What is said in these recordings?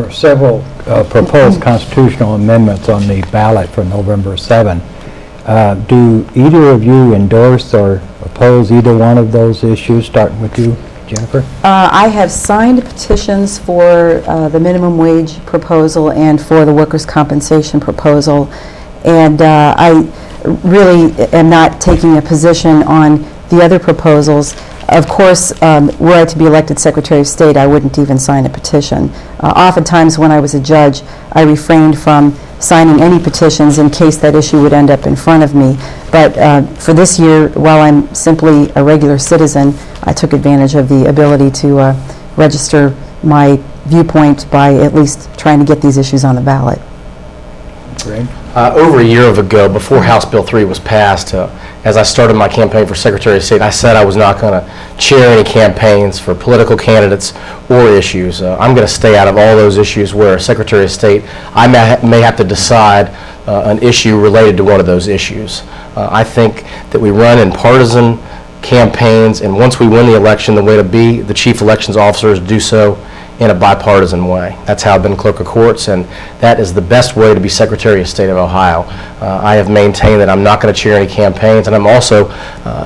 are several proposed constitutional amendments on the ballot for November 7. Do either of you endorse or oppose either one of those issues, starting with you, Jennifer? I have signed petitions for the minimum wage proposal and for the workers' compensation proposal, and I really am not taking a position on the other proposals. Of course, were I to be elected Secretary of State, I wouldn't even sign a petition. Oftentimes when I was a judge, I refrained from signing any petitions in case that issue would end up in front of me. But for this year, while I'm simply a regular citizen, I took advantage of the ability to register my viewpoint by at least trying to get these issues on the ballot. Greg? Over a year ago, before House Bill 3 was passed, as I started my campaign for Secretary of State, I said I was not going to chair any campaigns for political candidates or issues. I'm going to stay out of all those issues where Secretary of State, I may have to decide an issue related to one of those issues. I think that we run in partisan campaigns, and once we win the election, the way to be the chief elections officer is to do so in a bipartisan way. That's how I've been clerk of courts, and that is the best way to be Secretary of State of Ohio. I have maintained that I'm not going to chair any campaigns, and I'm also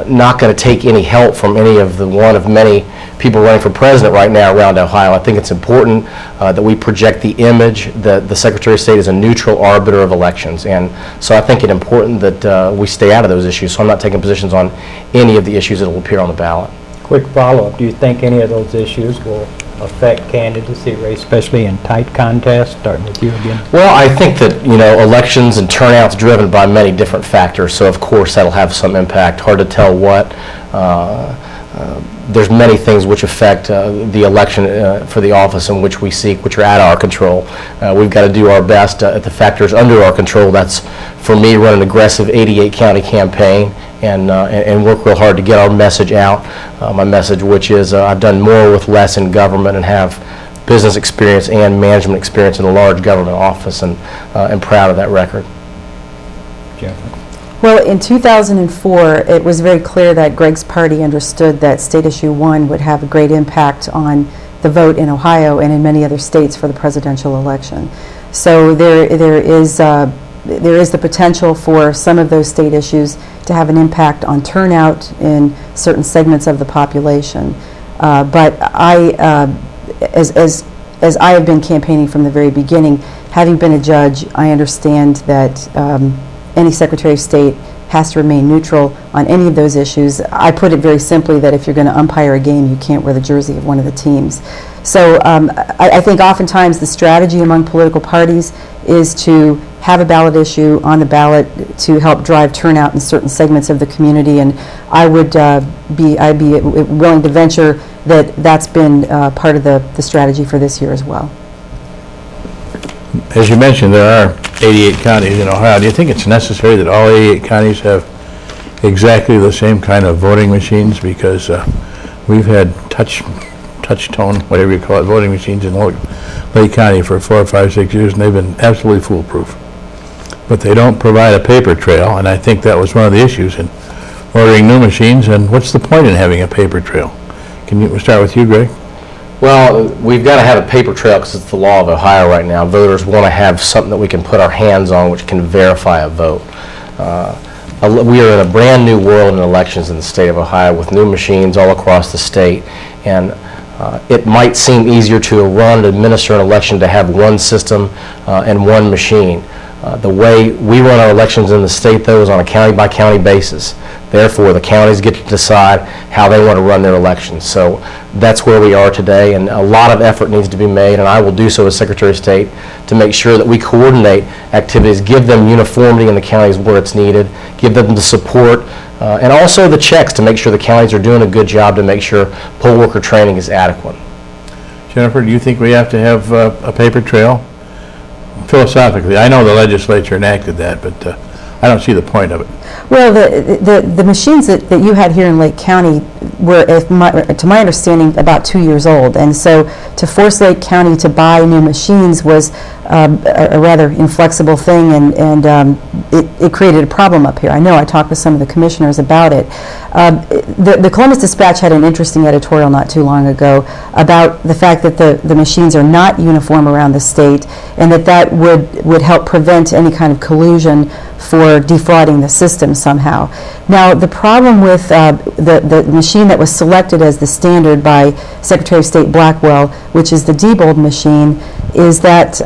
not going to take any help from any of the one of many people running for president right now around Ohio. I think it's important that we project the image that the Secretary of State is a neutral arbiter of elections, and so I think it's important that we stay out of those issues, so I'm not taking positions on any of the issues that will appear on the ballot. Quick follow-up. Do you think any of those issues will affect candidacy race, especially in tight contests, starting with you again? Well, I think that, elections and turnout's driven by many different factors, so of course that'll have some impact. Hard to tell what. There's many things which affect the election for the office in which we seek, which are out of our control. We've got to do our best at the factors under our control. That's, for me, run an aggressive 88-county campaign and work real hard to get our message out. My message, which is I've done more with less in government and have business experience and management experience in a large government office, and I'm proud of that record. Jennifer? Well, in 2004, it was very clear that Greg's party understood that State Issue 1 would have a great impact on the vote in Ohio and in many other states for the presidential election. So there is the potential for some of those state issues to have an impact on turnout in certain segments of the population. But as I have been campaigning from the very beginning, having been a judge, I understand that any Secretary of State has to remain neutral on any of those issues. I put it very simply that if you're going to umpire a game, you can't wear the jersey of one of the teams. So I think oftentimes the strategy among political parties is to have a ballot issue on the ballot to help drive turnout in certain segments of the community, and I'd be willing to venture that that's been part of the strategy for this year as well. As you mentioned, there are 88 counties in Ohio. Do you think it's necessary that all 88 counties have exactly the same kind of voting machines? Because we've had touch tone, whatever you call it, voting machines in Lake County for 4, 5, 6 years, and they've been absolutely foolproof. But they don't provide a paper trail, and I think that was one of the issues in ordering new machines. And what's the point in having a paper trail? We'll start with you, Greg. Well, we've got to have a paper trail because it's the law of Ohio right now. Voters want to have something that we can put our hands on which can verify a vote. We are in a brand new world in elections in the state of Ohio with new machines all across the state, and it might seem easier to run and administer an election to have one system and one machine. The way we run our elections in the state, though, is on a county-by-county basis. Therefore, the counties get to decide how they want to run their elections. So that's where we are today, and a lot of effort needs to be made, and I will do so as Secretary of State to make sure that we coordinate activities, give them uniformity in the counties where it's needed, give them the support, and also the checks to make sure the counties are doing a good job to make sure poll worker training is adequate. Jennifer, do you think we have to have a paper trail? Philosophically, I know the legislature enacted that, but I don't see the point of it. Well, the machines that you had here in Lake County were, to my understanding, about 2 years old, and so to force Lake County to buy new machines was a rather inflexible thing, and it created a problem up here. I know, I talked with some of the commissioners about it. The Columbus Dispatch had an interesting editorial not too long ago about the fact that the machines are not uniform around the state, and that would help prevent any kind of collusion for defrauding the system somehow. Now, the problem with the machine that was selected as the standard by Secretary of State Blackwell, which is the Diebold machine, is that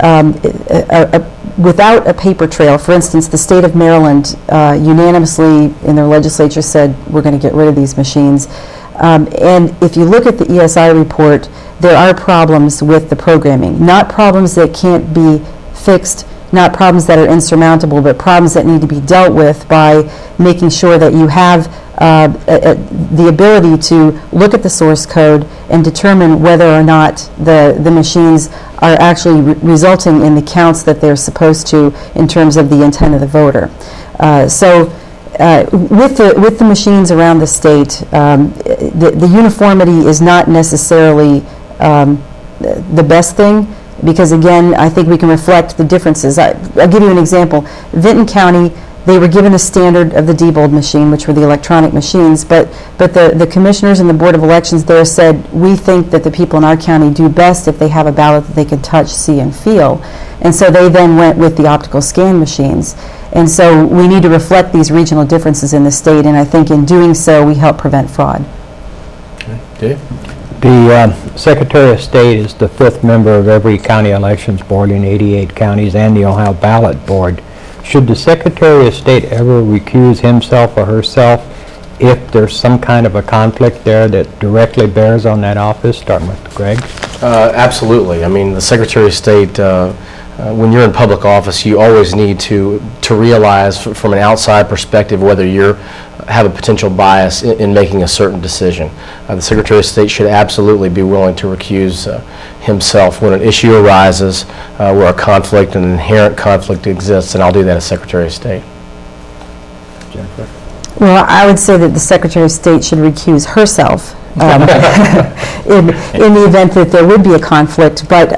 without a paper trail, for instance, the state of Maryland unanimously in their legislature said, we're going to get rid of these machines. And if you look at the ESI report, there are problems with the programming. Not problems that can't be fixed, not problems that are insurmountable, but problems that need to be dealt with by making sure that you have the ability to look at the source code and determine whether or not the machines are actually resulting in the counts that they're supposed to in terms of the intent of the voter. With the machines around the state, the uniformity is not necessarily the best thing, because again, I think we can reflect the differences. I'll give you an example. Vinton County, they were given a standard of the Diebold machine, which were the electronic machines, but the commissioners and the Board of Elections there said, we think that the people in our county do best if they have a ballot that they can touch, see, and feel. And so they then went with the optical scan machines. And so we need to reflect these regional differences in the state, and I think in doing so, we help prevent fraud. Okay. Dave? The Secretary of State is the 5th member of every county elections board in 88 counties and the Ohio Ballot Board. Should the Secretary of State ever recuse himself or herself if there's some kind of a conflict there that directly bears on that office, starting with Greg? Absolutely. I mean, the Secretary of State, when you're in public office, you always need to realize from an outside perspective whether you have a potential bias in making a certain decision. The Secretary of State should absolutely be willing to recuse himself when an issue arises where a conflict, an inherent conflict exists, and I'll do that as Secretary of State. Jennifer? Well, I would say that the Secretary of State should recuse herself in the event that there would be a conflict, but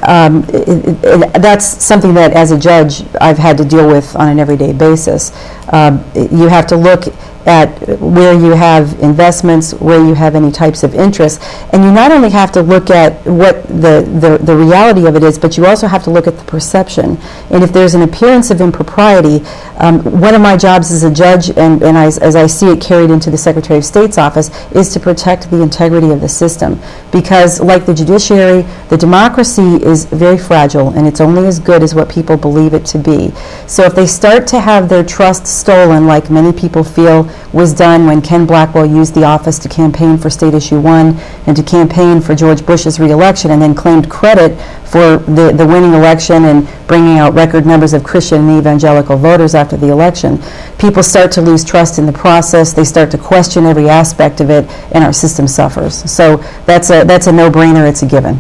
that's something that as a judge I've had to deal with on an everyday basis. You have to look at where you have investments, where you have any types of interest, and you not only have to look at what the reality of it is, but you also have to look at the perception. And if there's an appearance of impropriety, one of my jobs as a judge, and as I see it carried into the Secretary of State's office, is to protect the integrity of the system. Because like the judiciary, the democracy is very fragile, and it's only as good as what people believe it to be. So if they start to have their trust stolen, like many people feel was done when Ken Blackwell used the office to campaign for State Issue 1 and to campaign for George Bush's re-election, and then claimed credit for the winning election and bringing out record numbers of Christian and evangelical voters after the election. People start to lose trust in the process. They start to question every aspect of it, and our system suffers. So that's a no-brainer. It's a given.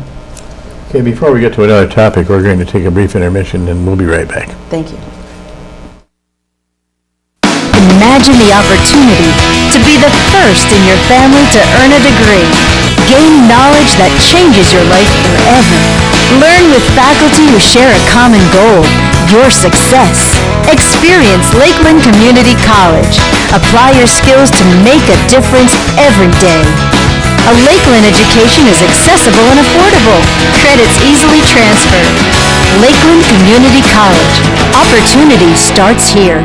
Okay, before we get to another topic, we're going to take a brief intermission, and we'll be right back. Thank you. Imagine the opportunity to be the first in your family to earn a degree. Gain knowledge that changes your life forever. Learn with faculty who share a common goal, your success. Experience Lakeland Community College. Apply your skills to make a difference every day. A Lakeland education is accessible and affordable. Credits easily transferred. Lakeland Community College. Opportunity starts here.